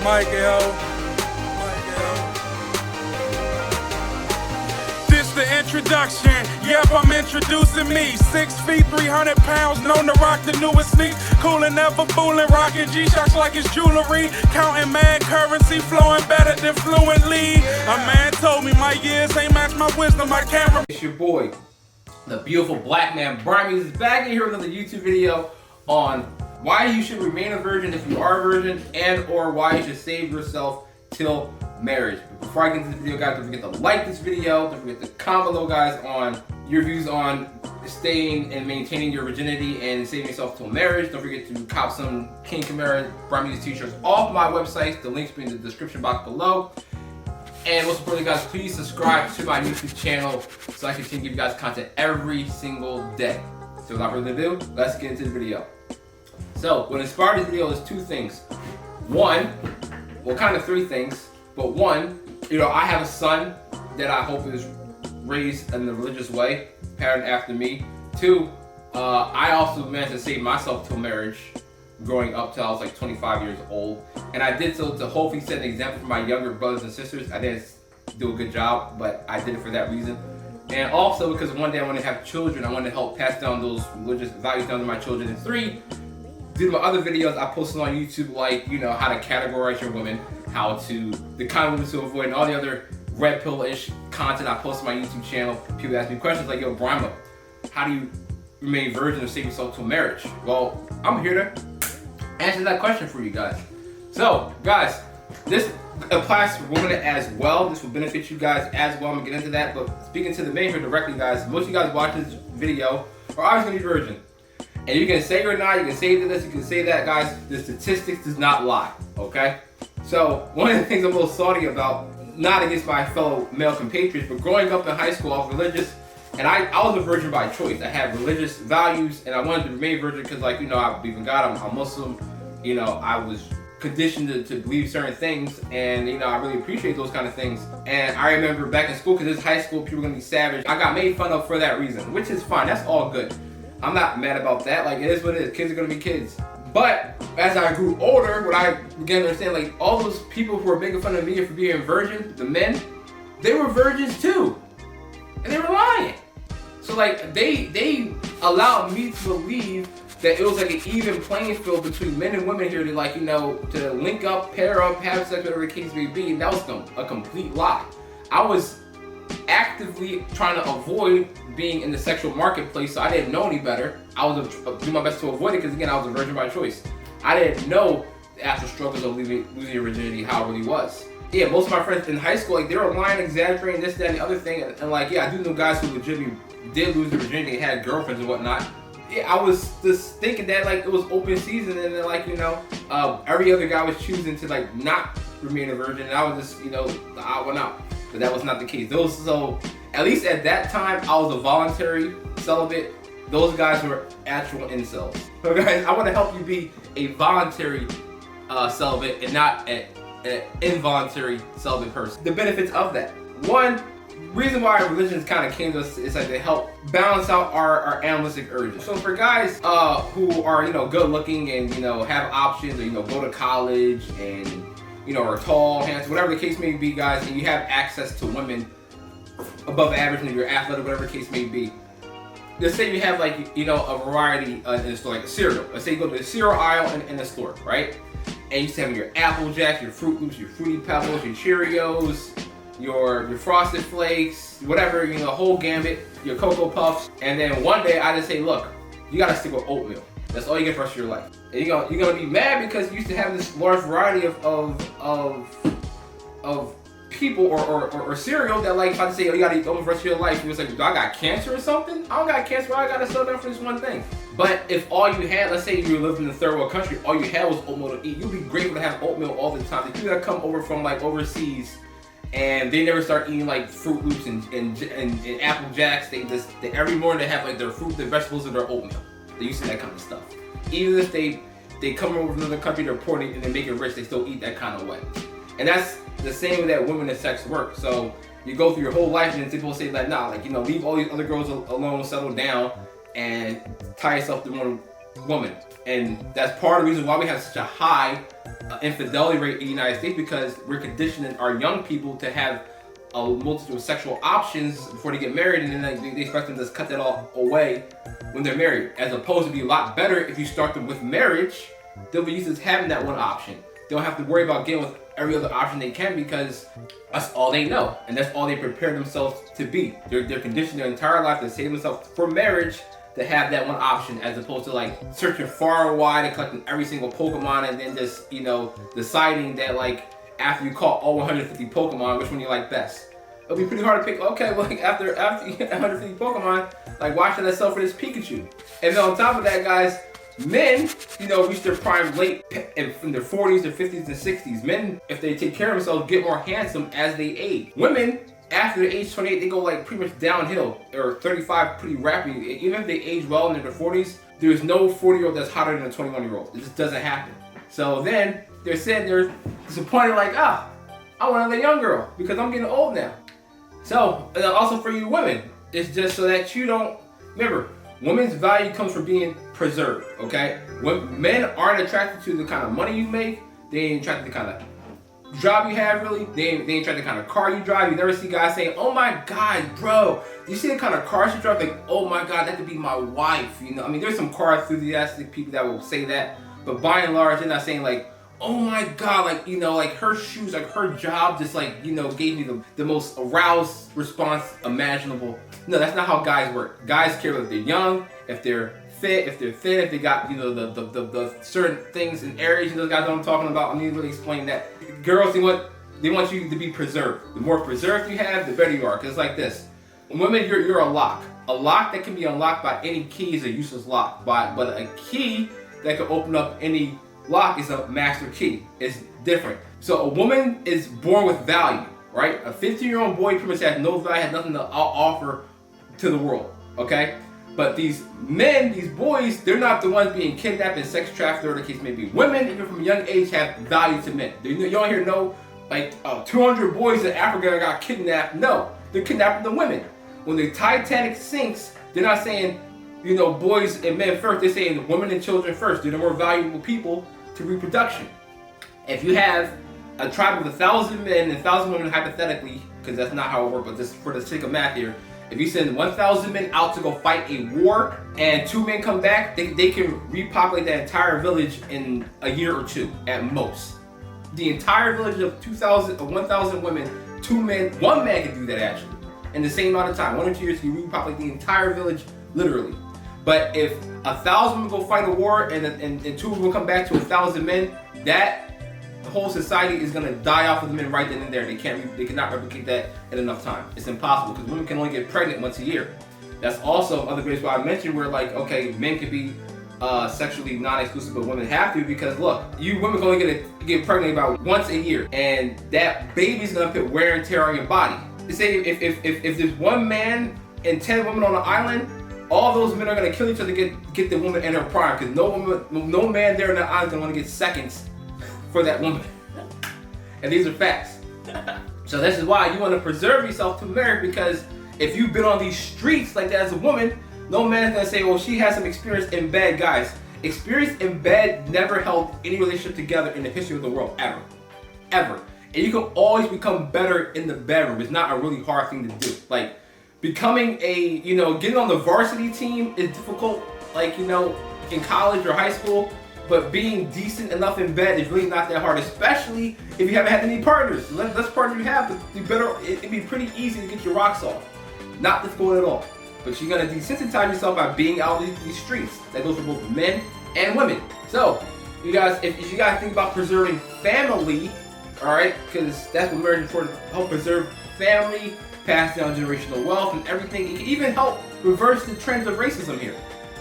This the introduction. Yep, I'm introducing me. 6 feet, 300 pounds, known to rock the newest sneaks. Coolin', never foolin', rockin' G-Shocks like it's jewelry. Counting mad currency, flowing better than fluently. A man told me my years ain't match my wisdom, I can't. It's your boy, the beautiful black man Brimezus, is back in here with another YouTube video on why you should remain a virgin if you are a virgin, and or why you should save yourself till marriage. But before I get into this video, guys, don't forget to like this video. Don't forget to comment below, guys, on your views on staying and maintaining your virginity and saving yourself till marriage. Don't forget to cop some King Kamara Brimezus t-shirts off my website. The links will be in the description box below. And most importantly, guys, please subscribe to my YouTube channel so I can continue to give you guys content every single day. So without further ado, let's get into the video. So what inspired this video is two things. One, well, kind of three things, but one, I have a son that I hope is raised in the religious way, patterned after me. Two, I also managed to save myself till marriage, growing up till I was like 25 years old. And I did so to hopefully set an example for my younger brothers and sisters. I didn't do a good job, but I did it for that reason. And also because one day I want to have children, I want to help pass down those religious values down to my children. And three, due to my other videos I posted on YouTube, like, how to categorize your women, how to, the kind of women to avoid, and all the other red pill-ish content I post on my YouTube channel. People ask me questions like, yo, Brimo, how do you remain virgin or save yourself till marriage? Well, I'm here to answer that question for you guys. So, guys, this applies to women as well. This will benefit you guys as well. I'm gonna get into that, but speaking to the man here directly, guys, most of you guys watching this video are obviously gonna be virgin. And you can say or not, you can say this, you can say that, guys. The statistics does not lie, okay? So, one of the things I'm a little salty about, not against my fellow male compatriots, but growing up in high school, I was religious, and I was a virgin by choice. I had religious values, and I wanted to remain virgin because, like, I believe in God, I'm Muslim, I was conditioned to believe certain things, and, I really appreciate those kind of things. And I remember back in school, because it's high school, people are going to be savage. I got made fun of for that reason, which is fine. That's all good. I'm not mad about that. Like, it is what it is. Kids are going to be kids. But as I grew older, what I began to understand, like, all those people who were making fun of me for being a virgin, the men, they were virgins too. And they were lying. So, like, they allowed me to believe that it was like an even playing field between men and women here to, like, to link up, pair up, have sex, whatever the case may be. And that was a complete lie. I was actively trying to avoid being in the sexual marketplace, so I didn't know any better. I was doing my best to avoid it because, again, I was a virgin by choice. I didn't know the actual struggles of losing your virginity, how it really was. Yeah, most of my friends in high school, like, they were lying, exaggerating this, that, and the other thing. And like, yeah, I do know guys who legitimately did lose their virginity and had girlfriends and whatnot. Yeah, I was just thinking that, like, it was open season, and then, like, every other guy was choosing to, like, not remain a virgin, and I was just, the odd one out. But that was not the case. So at least at that time, I was a voluntary celibate. Those guys were actual incels. So guys, I want to help you be a voluntary celibate and not an involuntary celibate person. The benefits of that. One, reason why religions kind of came to us is like they help balance out our animalistic urges. So for guys who are, good looking and, have options, or, go to college and, are tall, handsome, whatever the case may be, guys, and you have access to women above average and you're athletic, whatever the case may be. Let's say you have, like, a variety in the store, like a cereal. Let's say you go to the cereal aisle in the store, right? And you have your Apple Jacks, your Fruit Loops, your Fruity Pebbles, your Cheerios, your Frosted Flakes, whatever, the whole gambit, your Cocoa Puffs. And then one day I just say, look, you gotta stick with oatmeal. That's all you get for the rest of your life. And you're gonna be mad because you used to have this large variety of people or cereal that, like, if I say, oh, you gotta eat oatmeal for the rest of your life, you was like, do I got cancer or something? I don't got cancer, I gotta slow down for this one thing. But if all you had, let's say you lived in a third world country, all you had was oatmeal to eat, you'd be grateful to have oatmeal all the time. The people that come over from, like, overseas and they never start eating, like, Fruit Loops and Apple Jacks, they every morning they have, like, their fruit, their vegetables, and their oatmeal. They used to that kind of stuff. Even if they come over from another country, they're poor and they make it rich, they still eat that kind of way. And that's the same way that women and sex work. So you go through your whole life and then people say, like, nah, like, leave all these other girls alone, settle down, and tie yourself to one woman. And that's part of the reason why we have such a high infidelity rate in the United States, because we're conditioning our young people to have a multitude of sexual options before they get married, and then they expect them to just cut that all away when they're married. As opposed to be a lot better if you start them with marriage, they'll be used to having that one option. They don't have to worry about getting with every other option they can, because that's all they know, and that's all they prepare themselves to be. They're conditioned their entire life to save themselves for marriage, to have that one option, as opposed to like searching far and wide and collecting every single Pokemon, and then just, you know, deciding that like after you caught all 150 Pokemon, which one you like best. It'll be pretty hard to pick. Okay, well, like after you get 150 Pokemon, like why should I sell for this Pikachu? And then on top of that, guys, men, you know, reach their prime late in their 40s, their 50s, and 60s. Men, if they take care of themselves, get more handsome as they age. Women, after the age 28, they go like pretty much downhill, or 35 pretty rapidly. Even if they age well in their 40s, there's no 40-year-old that's hotter than a 21-year-old. It just doesn't happen. So then they're sitting there disappointed, like, I want another young girl because I'm getting old now. So also for you women, it's just so that you don't, remember, women's value comes from being preserved, okay? When men aren't attracted to the kind of money you make, they ain't attracted to the kind of job you have, really. They ain't attracted to the kind of car you drive. You never see guys saying, oh my God, bro, you see the kind of car she drives? Like, oh my God, that could be my wife, you know? I mean, there's some car enthusiastic people that will say that, but by and large, they're not saying like, oh my God, like, you know, like her shoes, like her job just like, you know, gave me the most aroused response imaginable. No, that's not how guys work. Guys care if they're young, if they're fit, if they're thin, if they got, you know, the certain things in areas, you know, guys know what I'm talking about. I need to really explain that. Girls, they want you to be preserved. The more preserved you have, the better you are. Cause it's like this. Women, you're a lock. A lock that can be unlocked by any key is a useless lock. But a key that can open up any lock is a master key. It's different. So a woman is born with value, right? A 15-year-old boy pretty much has no value, has nothing to offer to the world, okay? But these men, these boys, they're not the ones being kidnapped and sex trafficked, or the case may be. Women, even from a young age, have value to men. You don't hear no, like, 200 boys in Africa got kidnapped. No, they're kidnapping the women. When the Titanic sinks, they're not saying, you know, boys and men first. They're saying women and children first. They're the more valuable people to reproduction. If you have a tribe of 1,000 men and 1,000 women, hypothetically, because that's not how it works, but just for the sake of math here, if you send 1,000 men out to go fight a war and 2 men come back, they can repopulate that entire village in a year or 2 at most. The entire village of 1,000 women, 2 men, 1 man can do that actually. In the same amount of time, 1 or 2 years, you repopulate the entire village literally. But if 1,000 men go fight a war and 2 will come back to 1,000 men, that whole society is gonna die off of the men right then and there. They cannot replicate that in enough time. It's impossible because women can only get pregnant once a year. That's also other reasons why I mentioned where like, okay, men can be sexually non-exclusive, but women have to, because look, you women can only get pregnant about once a year, and that baby's gonna put wear and tear on your body. They say if there's 1 man and 10 women on an island, all those men are gonna kill each other to get the woman in her prime, because no man there in that island is gonna want to get seconds for that woman. And these are facts. So this is why you want to preserve yourself to marry, because if you've been on these streets like that as a woman, no man's gonna say, well, she has some experience in bed. Guys, experience in bed never held any relationship together in the history of the world, ever. Ever. And you can always become better in the bedroom. It's not a really hard thing to do. Like, becoming getting on the varsity team is difficult, like, you know, in college or high school. But being decent enough in bed is really not that hard, especially if you haven't had any partners. The less partners you have, it'd be pretty easy to get your rocks off. Not difficult at all. But you're gonna desensitize yourself by being out in these streets. That goes for both men and women. So, you guys, if you guys think about preserving family, all right, because that's what marriage is for, to help preserve family, pass down generational wealth and everything. It can even help reverse the trends of racism here.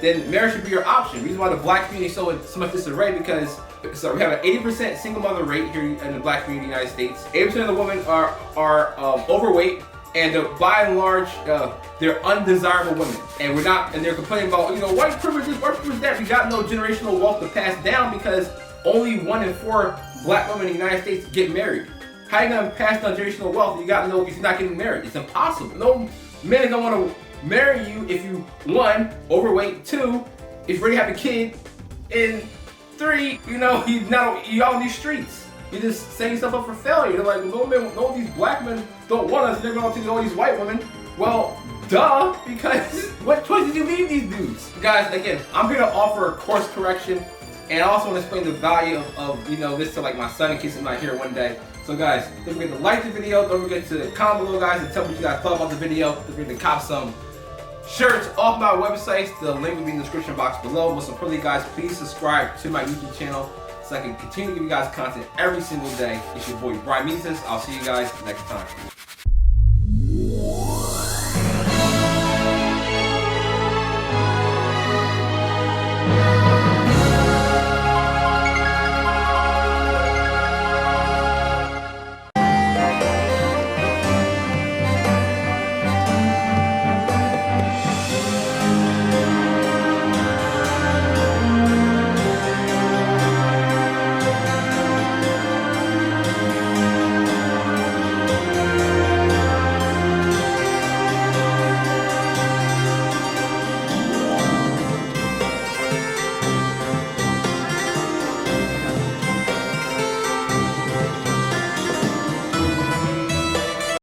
Then marriage should be your option. The reason why the black community is so much disarray, because we have an 80% single mother rate here in the black community in the United States. 80% of the women are overweight, and by and large, they're undesirable women. And they're complaining about, you know, white privilege this, white privilege that. We got no generational wealth to pass down because only 1 in 4 black women in the United States get married. How are you gonna pass down generational wealth if you're not getting married? It's impossible. No men don't want to marry you if you, 1, overweight, 2, if you're ready to have a kid, and 3, you know, you out in these streets. You're just setting yourself up for failure. They're like, no, these black men don't want us. They're going to take all these white women. Well, duh, because what choice did you leave these dudes? Guys, again, I'm here to offer a course correction, and I also want to explain the value of you know, this to like my son in case he's not here one day. So guys, don't forget to like the video. Don't forget to comment below, guys, and tell me what you guys thought about the video. Don't forget to cop some shirts off my websites. The link will be in the description box below. Most importantly, guys, please subscribe to my YouTube channel so I can continue to give you guys content every single day. It's your boy Brimezus. I'll see you guys next time.